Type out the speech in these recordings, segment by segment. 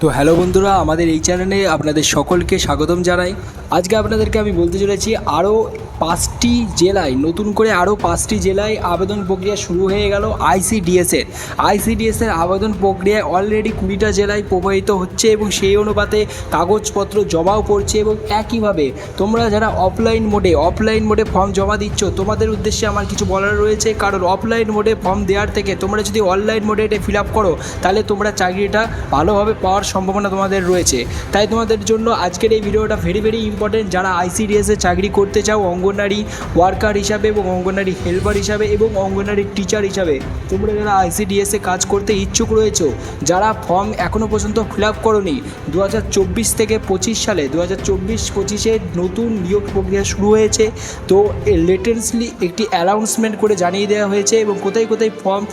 তো হ্যালো বন্ধুরা, আমাদের এই চ্যানেলে আপনাদের সকলকে স্বাগতম জানাই। আজকে আপনাদেরকে আমি বলতে চলেছি আরও 5টি জেলায়, নতুন করে আরও 5টি জেলায় আবেদন প্রক্রিয়া শুরু হয়ে গেল আইসিডিএসের আবেদন প্রক্রিয়ায় অলরেডি 20টা জেলায় প্রবাহিত হচ্ছে এবং সেই অনুপাতে কাগজপত্র জমাও পড়ছে। এবং একইভাবে তোমরা যারা অফলাইন মোডে ফর্ম জমা দিচ্ছ, তোমাদের উদ্দেশ্যে আমার কিছু বলার রয়েছে। কারণ অফলাইন মোডে ফর্ম দেওয়ার থেকে তোমরা যদি অনলাইন মোডে এটা ফিল আপ করো, তাহলে তোমরা চাকরিটা ভালোভাবে পাওয়ার সম্ভাবনা তোমাদের রয়েছে। তাই তোমাদের জন্য আজকের এই ভিডিওটা ভেরি ইম্পর্টেন্ট। যারা আইসিডিএসে চাকরি করতে চাও অঙ্গনওয়াড়ি ওয়ার্কার হিসাবে এবং অঙ্গনওয়াড়ি হেল্পার হিসাবে এবং অঙ্গনওয়াড়ি টিচার হিসাবে, তোমরা যারা আইসিডিএসে কাজ করতে ইচ্ছুক রয়েছো, যারা ফর্ম এখনও পর্যন্ত ফিল আপ করোনি, 2024 থেকে 25 সালে 2024-25-এ নতুন নিয়োগ প্রক্রিয়া শুরু হয়েছে। তো লেটেস্টলি একটি অ্যানাউন্সমেন্ট করে জানিয়ে দেওয়া হয়েছে এবং কোথায় ফর্ম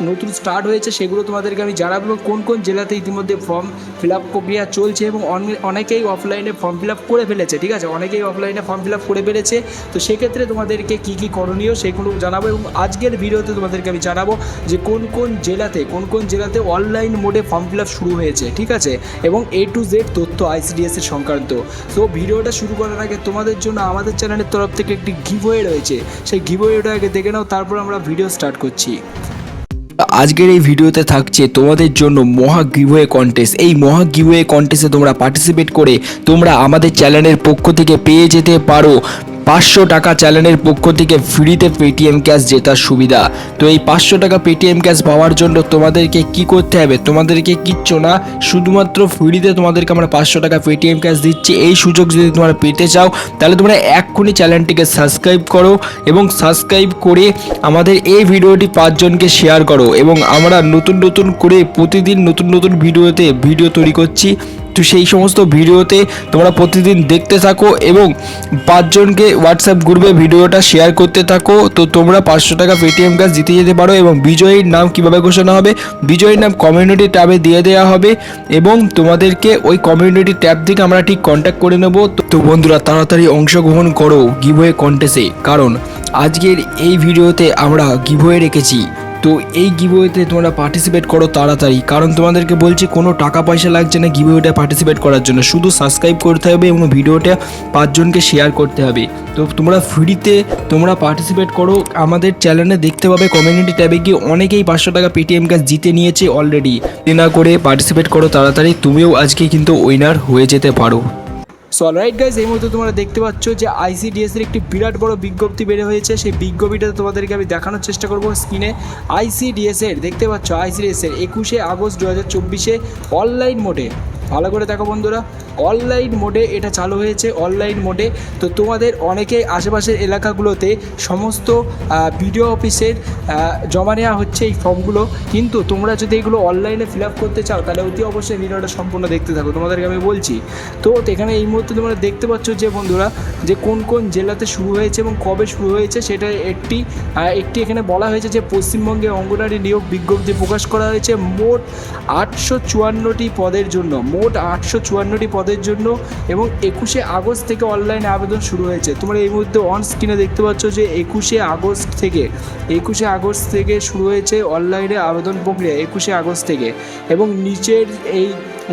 নতুন স্টার্ট হয়েছে সেগুলো তোমাদেরকে আমি জানাবো। কোন জেলাতে ইতিমধ্যে ফর্ম ফিল আপ প্রক্রিয়া চলছে এবং অনেকেই অফলাইনে ফর্ম ফিল আপ করে ফেলেছে। ঠিক আছে, অনেকেই অফলাইনে ফর্ম ফিল আপ করে ফেলেছে। তো সেক্ষেত্রে তোমাদেরকে কী করণীয় সেগুলো জানাবো এবং আজকের ভিডিওতে তোমাদেরকে আমি জানাবো যে কোন জেলাতে অনলাইন মোডে ফর্ম ফিল আপ শুরু হয়েছে। ঠিক আছে, এবং A to Z তথ্য আইসিডিএসের সংক্রান্ত। সো ভিডিওটা শুরু করার আগে তোমাদের জন্য আমাদের চ্যানেলের তরফ থেকে একটি গিভওয়ে রয়েছে, সেই গিভওয়েটা আগে দেখে নাও, তারপর আমরা ভিডিও স্টার্ট করছি। আজকের এই ভিডিওতে থাকছে তোমাদের জন্য মহা গিভওয়ে কন্টেস্ট। এই মহা গিভওয়ে কন্টেস্টে তোমরা পার্টিসিপেট করে তোমরা আমাদের চ্যানেলের পক্ষ থেকে পেয়ে যেতে পারো 500 টাকা চ্যানেলের পক্ষ থেকে ফ্রিতে পেটিএম ক্যাশ জেতার সুবিধা। তো এই 500 টাকা পেটিএম ক্যাশ পাওয়ার জন্য তোমাদেরকে কি করতে হবে? তোমাদেরকে কিচ্ছু না, শুধুমাত্র ফ্রিতে তোমাদেরকে আমরা 500 টাকা পেটিএম ক্যাশ দিচ্ছি। এই সুযোগ যদি তোমরা পেতে চাও, তাহলে তোমরা এক্ষুনি চ্যানেলটিকে সাবস্ক্রাইব করো এবং সাবস্ক্রাইব করে আমাদের এই ভিডিওটি 5 জনকে শেয়ার করো। এবং আমরা নতুন করে প্রতিদিন নতুন ভিডিও তৈরি করছি। তো সেই সমস্ত ভিডিওতে তোমরা প্রতিদিন দেখতে থাকো এবং 5 জনকে হোয়াটসঅ্যাপ গ্রুপে ভিডিওটা শেয়ার করতে থাকো। তো তোমরা 500 টাকা পেটিএম ক্যাশ জিতে যেতে পারো। এবং বিজয়ীর নাম কিভাবে ঘোষণা হবে? বিজয়ীর নাম কমিউনিটি ট্যাবে দিয়ে দেওয়া হবে এবং তোমাদেরকে ওই কমিউনিটি ট্যাব থেকে আমরা ঠিক কন্ট্যাক্ট করে নেব। তো বন্ধুরা, তাড়াতাড়ি অংশগ্রহণ করো গিভওয়ে কন্টেস্টে, কারণ আজকের এই ভিডিওতে আমরা গিভওয়ে রেখেছি। তো এই গিভওয়েতে তোমরা পার্টিসিপেট করো তাড়াতাড়ি, কারণ তোমাদেরকে বলছি কোনো টাকা পয়সা লাগছে না গিভওয়েটা পার্টিসিপেট করার জন্য। শুধু সাবস্ক্রাইব করতে হবে এবং ভিডিওটা 5 জনকে শেয়ার করতে হবে। তো তোমরা ফ্রিতে তোমরা পার্টিসিপেট করো। আমাদের চ্যানেলে দেখতে পাবে কমিউনিটি ট্যাবে গিয়ে অনেকেই 500 টাকা পেটিএম ক্যাশ জিতে নিয়েছে অলরেডি। না করে পার্টিসিপেট করো তাড়াতাড়ি, তুমিও আজকে কিন্তু উইনার হয়ে যেতে পারো। সো অলরাইট গাইজ, এই মুহূর্তে তোমরা দেখতে পাচ্ছ যে আইসিডিএসের একটি বিরাট বড় বিজ্ঞপ্তি বের হয়েছে। সেই বিজ্ঞপ্তিটা তোমাদেরকে আমি দেখানোর চেষ্টা করবো স্ক্রিনে। আইসিডিএসের দেখতে পাচ্ছ, আইসিডিএসের 21শে আগস্ট 2024-এ অনলাইন মোডে, ভালো করে দেখো বন্ধুরা, অনলাইন মোডে এটা চালু হয়েছে। অনলাইন মোডে তো তোমাদের অনেকেই আশেপাশের এলাকাগুলোতে সমস্ত বিডিও অফিসের জমা নেওয়া হচ্ছে এই ফর্মগুলো। কিন্তু তোমরা যদি এগুলো অনলাইনে ফিল আপ করতে চাও, তাহলে অতি অবশ্যই ভিডিওটা সম্পূর্ণ দেখতে থাকো, তোমাদেরকে আমি বলছি। তো এখানে এই মুহূর্তে তোমরা দেখতে পাচ্ছ যে বন্ধুরা, যে কোন জেলাতে শুরু হয়েছে এবং কবে শুরু হয়েছে সেটা একটি এখানে বলা হয়েছে যে পশ্চিমবঙ্গে অঙ্গনওয়াড়ি নিয়োগ বিজ্ঞপ্তি প্রকাশ করা হয়েছে মোট 854টি পদের জন্য, এবং 21শে আগস্ট থেকে অনলাইনে আবেদন শুরু হয়েছে। তোমরা এই মুহূর্তে অন স্ক্রিনে দেখতে পাচ্ছ যে 21শে আগস্ট থেকে শুরু হয়েছে অনলাইনে আবেদন প্রক্রিয়া, 21শে আগস্ট থেকে। এবং নিচের এই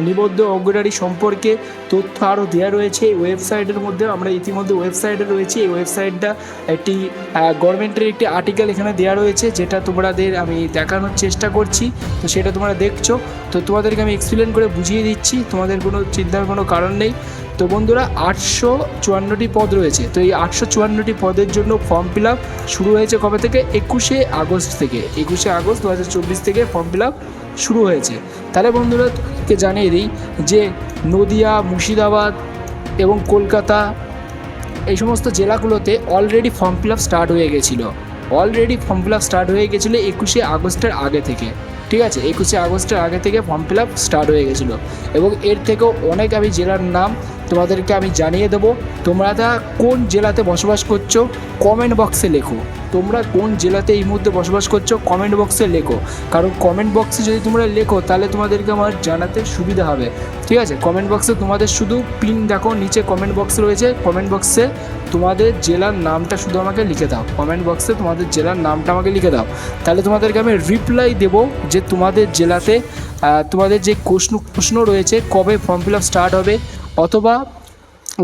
নিবদ্ধ অঙ্গনওয়াড়ি সম্পর্কে তথ্য আরও দেওয়া রয়েছে এই ওয়েবসাইটের মধ্যে। আমরা ইতিমধ্যে ওয়েবসাইটে রয়েছি। এই ওয়েবসাইটটা একটি গভর্নমেন্টের একটি আর্টিকেল এখানে দেওয়া রয়েছে, যেটা তোমাদের আমি দেখানোর চেষ্টা করছি। তো সেটা তোমরা দেখছো, তো তোমাদেরকে আমি এক্সপ্লেন করে বুঝিয়ে দিচ্ছি, তোমাদের কোনো চিন্তার কোনো কারণ নেই। তো বন্ধুরা, 854টি পদ রয়েছে। তো এই 854টি পদের জন্য ফর্ম ফিল আপ শুরু হয়েছে কবে থেকে? 21শে আগস্ট থেকে। 21শে আগস্ট 2024 থেকে ফর্ম ফিল আপ শুরু হয়েছে। তাহলে বন্ধুরাকে জানিয়ে দিই যে নদিয়া, মুর্শিদাবাদ এবং কলকাতা, এই সমস্ত জেলাগুলোতে already form fill up start হয়ে গেছিলো। 21শে আগস্টের আগে থেকে। ঠিক আছে, 21শে আগস্টের আগে থেকে ফর্ম ফিল আপ স্টার্ট হয়ে গেছিলো। এবং এর থেকেও অনেক আমি জেলার নাম তোমাদেরকে আমি জানিয়ে দেবো। তোমরা কোন জেলাতে বসবাস করছো কমেন্ট বক্সে লেখো। তো তোমরা কোন জেলাতে এই মুহূর্তে বসবাস করছো কমেন্ট বক্সে লেখো, কারণ কমেন্ট বক্সে যদি তোমরা লেখো তাহলে তোমাদেরকে আমার জানাতে সুবিধা হবে। ঠিক আছে, কমেন্ট বক্সে তোমাদের শুধু পিন দেখো, নিচে কমেন্ট বক্স রয়েছে, কমেন্ট বক্সে তোমাদের জেলার নামটা শুধু আমাকে লিখে দাও, কমেন্ট বক্সে তোমাদের জেলার নামটা আমাকে লিখে দাও, তাহলে তোমাদেরকে আমি রিপ্লাই দেবো যে তোমাদের জেলাতে তোমাদের যে প্রশ্ন রয়েছে কবে ফর্ম ফিল আপ স্টার্ট হবে, অথবা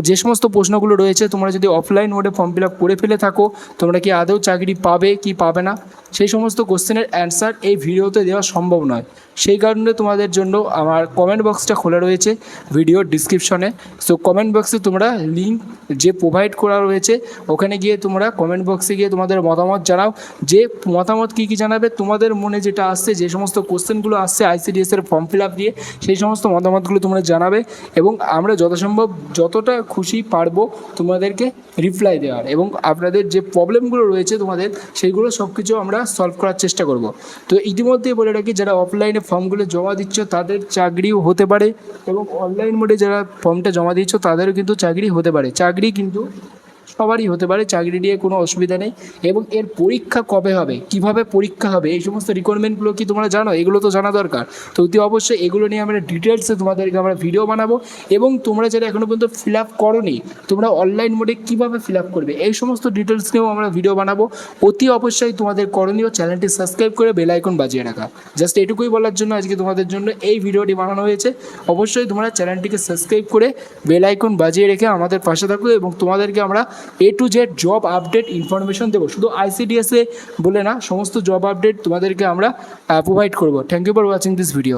যে সমস্ত প্রশ্নগুলো রয়েছে তোমরা যদি অফলাইন মোডে ফর্ম ফিল আপ করে ফেলে থাকো তোমরা কি আদৌ চাকরি পাবে কি পাবে না, সেই সমস্ত কোশ্চেনের অ্যান্সার এই ভিডিওতে দেওয়া সম্ভব নয়। সেই কারণে তোমাদের জন্য আমার কমেন্ট বক্সটা খোলা রয়েছে ভিডিওর ডিসক্রিপশনে। সো কমেন্ট বক্সে তোমরা লিঙ্ক যে প্রোভাইড করা রয়েছে ওখানে গিয়ে তোমরা কমেন্ট বক্সে গিয়ে তোমাদের মতামত জানাও, যে মতামত কী কী জানাবে, তোমাদের মনে যেটা আসছে, যে সমস্ত কোশ্চেনগুলো আসছে আইসিডিএসের ফর্ম ফিল আপ নিয়ে সেই সমস্ত মতামতগুলো তোমরা জানাবে, এবং আমরা যথাসম্ভব যতটা খুশি পারবো তোমাদেরকে রিপ্লাই দেওয়ার, এবং আপনাদের যে প্রবলেমগুলো রয়েছে তোমাদের সেইগুলো সব কিছু আমরা সলভ করার চেষ্টা করব। তো ইতিমধ্যেই বলে রাখি, যারা অফলাইনে ফর্মগুলো জমা দিচ্ছ তাদের চাকরিও হতে পারে, এবং অনলাইন মোডে যারা ফর্মটা জমা দিচ্ছ তাদেরও কিন্তু চাকরি হতে পারে। চাকরি কিন্তু সবারই হতে পারে, চাকরি নিয়ে কোনো অসুবিধা নেই। এবং এর পরীক্ষা কবে হবে, কিভাবে পরীক্ষা হবে, এই সমস্ত রিকোয়ারমেন্টগুলো কি তোমরা জানো? এগুলো তো জানা দরকার। তো অতি অবশ্যই এগুলো নিয়ে আমরা ডিটেলসে তোমাদেরকে আমরা ভিডিও বানাবো, এবং তোমরা যারা এখনও পর্যন্ত ফিল আপ করোনি তোমরা অনলাইন মোডে কীভাবে ফিল আপ করবে এই সমস্ত ডিটেলস নিয়েও আমরা ভিডিও বানাবো। অতি অবশ্যই তোমাদের করণীয় চ্যানেলটি সাবস্ক্রাইব করে বেল আইকন বাজিয়ে রাখা। জাস্ট এটুকুই বলার জন্য আজকে তোমাদের জন্য এই ভিডিওটি বানানো হয়েছে। অবশ্যই তোমরা চ্যানেলটিকে সাবস্ক্রাইব করে বেল আইকন বাজিয়ে রেখে আমাদের পাশে থাকো, এবং তোমাদেরকে আমরা A to Z job update information দেবো। শুধু আইসিডিএসে বলে না, সমস্ত জব আপডেট তোমাদেরকে আমরা প্রোভাইড করবো। Thank you for watching this video.